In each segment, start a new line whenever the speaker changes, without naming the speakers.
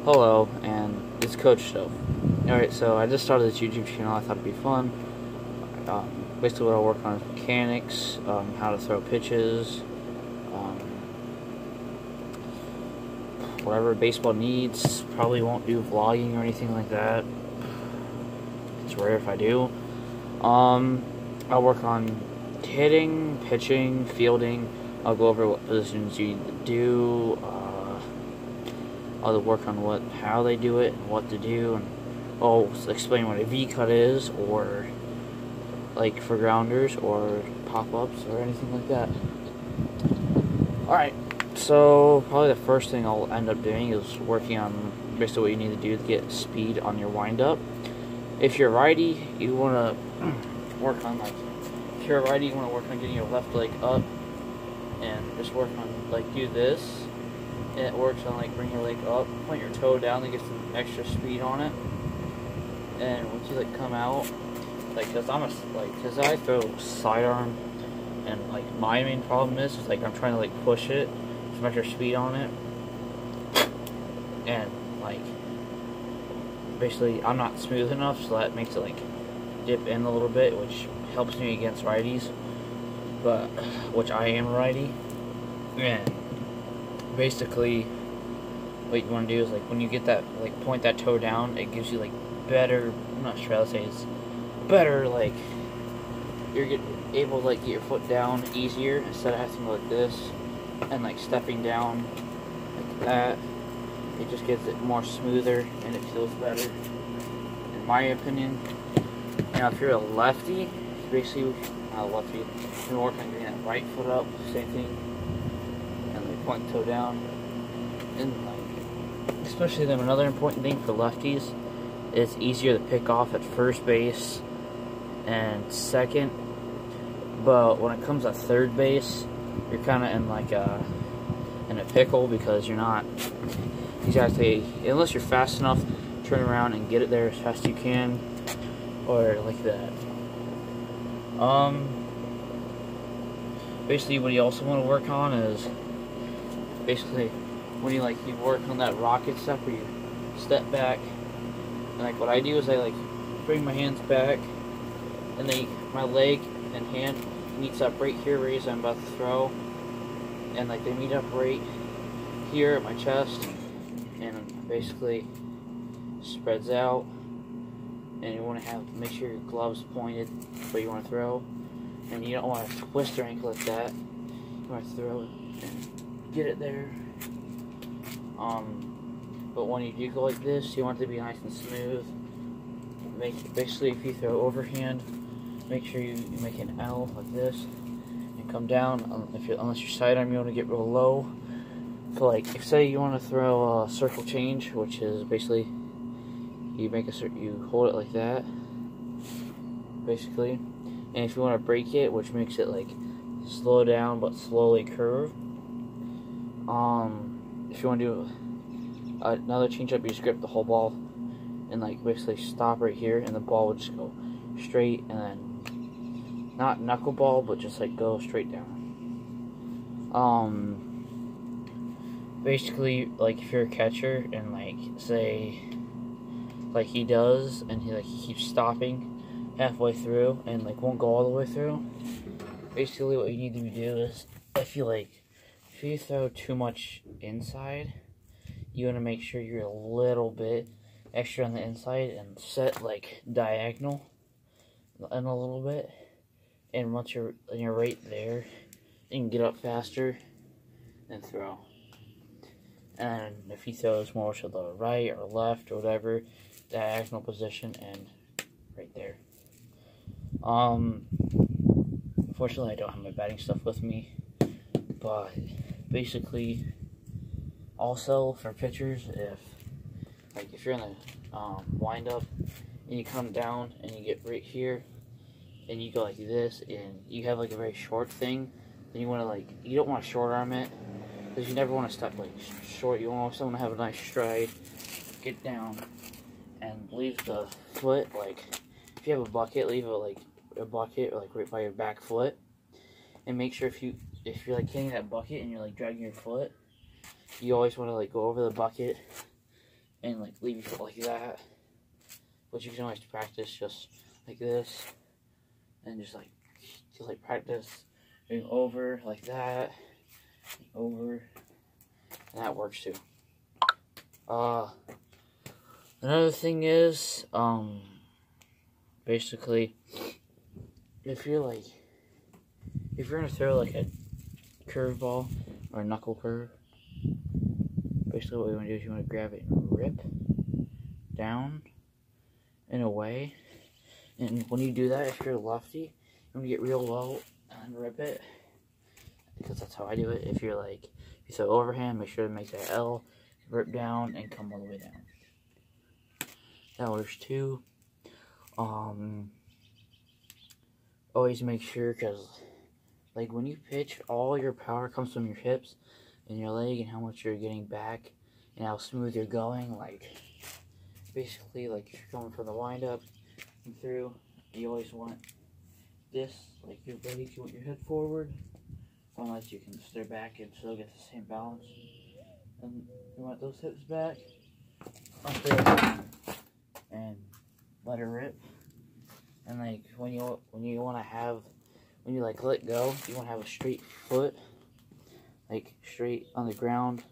Hello, and it's Coach Show. Alright, so I just started this YouTube channel. I thought it'd be fun. Basically, what I work on is mechanics, how to throw pitches, um, whatever baseball needs. Probably won't do vlogging or anything like that. It's rare if I do. I'll work on hitting, pitching, fielding. I'll go over what positions you need to do. I'll work on how they do it and what to do, and I'll explain what a V-cut is, or like for grounders or pop-ups or anything like that. Alright, so probably the first thing I'll end up doing is working on basically what you need to do to get speed on your wind-up. If you're a righty, you want to work on if you're a righty, you want to work on getting your left leg up and just work on do this. And it works on bring your leg up, point your toe down to get some extra speed on it. And once you come out, cause I throw sidearm, and my main problem is I'm trying to push it, some extra speed on it, and basically I'm not smooth enough, so that makes it dip in a little bit, which helps me against righties, but which I am a righty. And basically what you want to do is when you get that point that toe down, it gives you better, I'm not sure how to say it's better, you're able to get your foot down easier instead of having to go like this and stepping down like that. It just gets it more smoother and it feels better, in my opinion. Now if you're a lefty, basically not a lefty, you can work on getting that right foot up, same thing, and point toe down. And especially then another important thing for lefties, it's easier to pick off at first base and second, but when it comes to third base, you're kind of in a pickle, because you're not exactly, unless you're fast enough, turn around and get it there as fast as you can, or like that. Basically what you also want to work on is basically when you work on that rocket step where you step back, and what I do is I bring my hands back, and then my leg and hand meets up right here where I'm about to throw, and they meet up right here at my chest, and basically spreads out. And you want to make sure your gloves pointed where you want to throw, and you don't want to twist your ankle like that. You want to throw it and get it there. But when you do go like this, you want it to be nice and smooth. Basically, if you throw overhand, make sure you make an L like this and come down. Unless you're sidearm, you want to get real low. So if say you want to throw a circle change, which is basically you hold it like that, basically. And if you want to break it, which makes it slow down but slowly curve. If you want to do another change up, you just grip the whole ball and basically stop right here, and the ball would just go straight, and then not knuckleball, but just go straight down. Basically if you're a catcher and say he does, and he keeps stopping halfway through and won't go all the way through, basically what you need to do is if you throw too much inside, you want to make sure you're a little bit extra on the inside and set diagonal in a little bit, and once you're right there, you can get up faster and throw. And if he throws more to the right or left or whatever, diagonal position and right there. Unfortunately I don't have my batting stuff with me, but basically also for pitchers, if you're in the wind up and you come down and you get right here and you go like this, and you have a very short thing, then you want to you don't want to short arm it, because you never want to stop short. You want someone to have a nice stride, get down, and leave the foot if you have a bucket, leave a bucket right by your back foot, and make sure if you're hitting that bucket and you're dragging your foot, you always want to go over the bucket and like leave your foot like that. But you can always practice just like this, and just like practice going over like that, over, and that works too. Another thing is, basically, if you're gonna throw like a curveball or a knuckle curve, basically what you want to do is you want to grab it and rip down and away. And when you do that, if you're a lefty, you want to get real low and rip it, because that's how I do it. If you throw overhand, make sure to make that L, rip down, and come all the way down. That works too. Always make sure, because like when you pitch, all your power comes from your hips and your leg, and how much you're getting back and how smooth you're going. Like basically, like if you're going from the wind up and through, you always want this, like your legs, you want your head forward, unless you can stay back and still get the same balance. And you want those hips back, up there, and let it rip. And like when you like let go, you want to have a straight foot, like straight on the ground.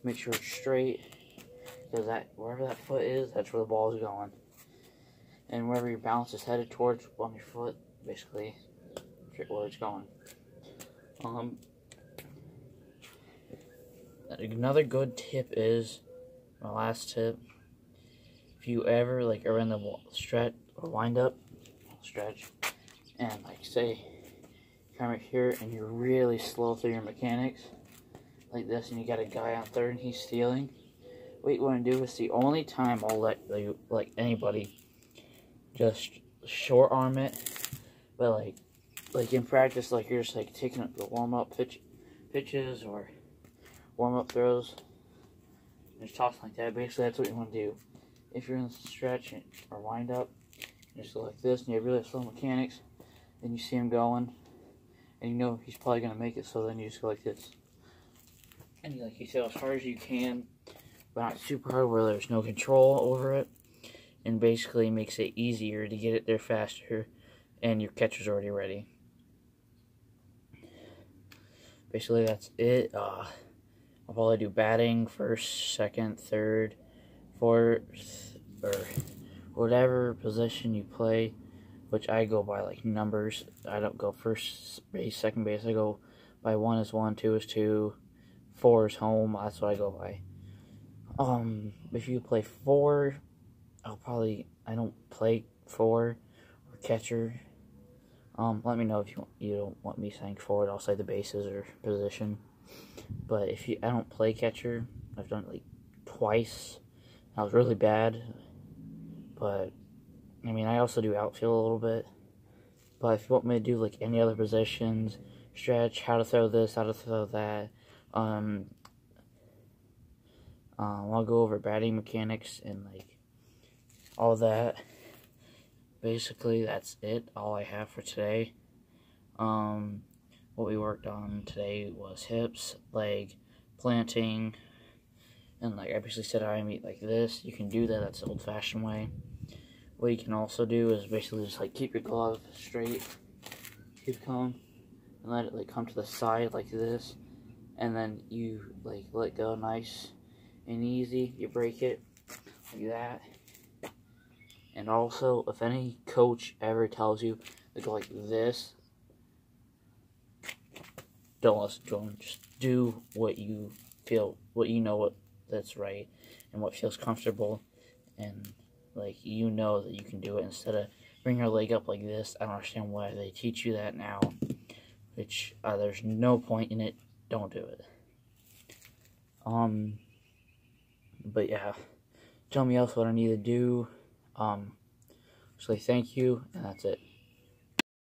Make sure it's straight, because wherever that foot is, that's where the ball is going. And wherever your balance is headed towards on your foot, basically, where it's going. Another good tip is, my last tip, if you ever are in the stretch or wind up stretch, and say you come right here and you're really slow through your mechanics like this, and you got a guy on third and he's stealing, what you want to do is, the only time I'll let anybody just short arm it, but like in practice, you're just taking the warm up pitches or warm up throws, and just tossing like that. Basically, that's what you want to do. If you're in the stretch or wind up, you just go like this, and you have really slow mechanics, then you see him going, and you know he's probably gonna make it. So then you just go like this, and you sail as hard as you can, but not super hard where there's no control over it, and basically makes it easier to get it there faster, and your catcher's already ready. Basically, that's it. I'll probably do batting first, second, third, fourth, or whatever position you play, which I go by numbers. I don't go first base, second base. I go by 1 is 1, 2 is 2, 4 is home. That's what I go by. If you play 4, I don't play 4 or catcher. Let me know if you don't want me saying forward. I'll say the bases or position. But I don't play catcher. I've done it twice. I was really bad. But I also do outfield a little bit. But if you want me to do any other positions, stretch, how to throw this, how to throw that, I'll go over batting mechanics and all that. Basically, that's it. All I have for today. What we worked on today was hips, leg, planting, and I basically said I meet like this. You can do that. That's the old-fashioned way. What you can also do is basically just keep your glove straight, keep it calm, and let it come to the side like this, and then you let go nice and easy. You break it like that. And also, if any coach ever tells you to go like this, don't listen to them. Just do what you feel, that's right, and what feels comfortable, and you know that you can do it. Instead of bring your leg up like this, I don't understand why they teach you that now. Which there's no point in it. Don't do it. But yeah, tell me else what I need to do. So thank you, and that's it.